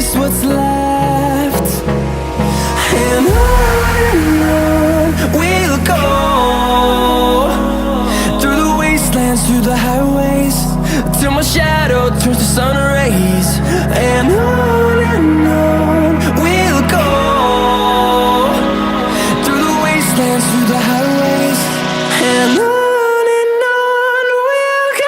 just what's left. And on we'll go, through the wastelands, through the highways, till my shadow turns to sun rays. And on we'll go, through the wastelands, through the highways, and on we'll go.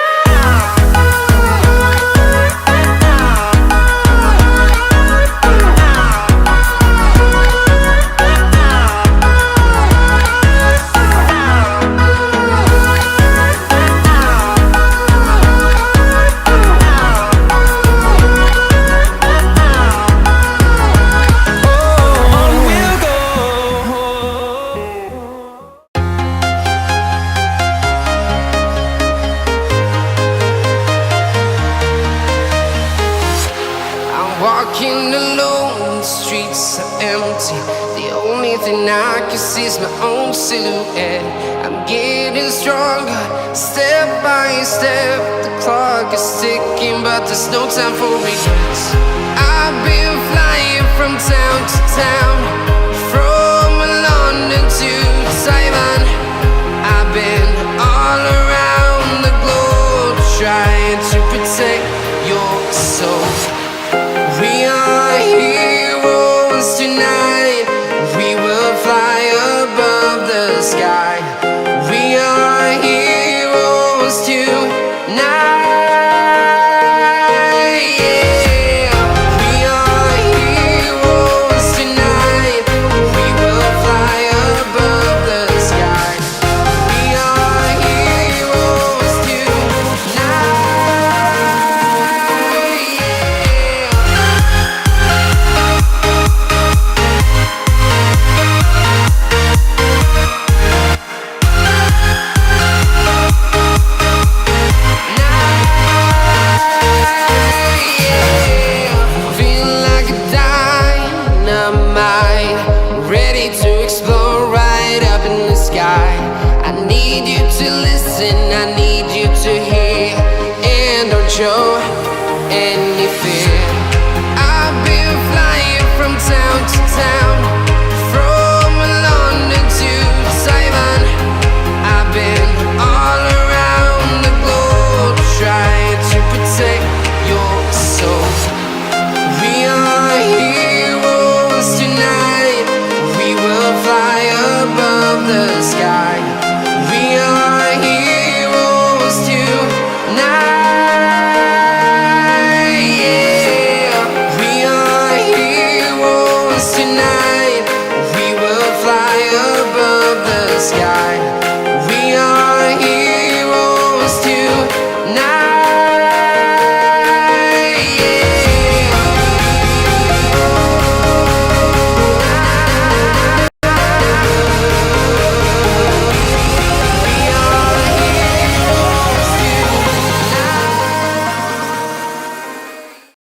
Walking alone, the streets are empty. The only thing I can see is my own silhouette. I'm getting stronger, step by step. The clock is ticking, but there's no time for regrets.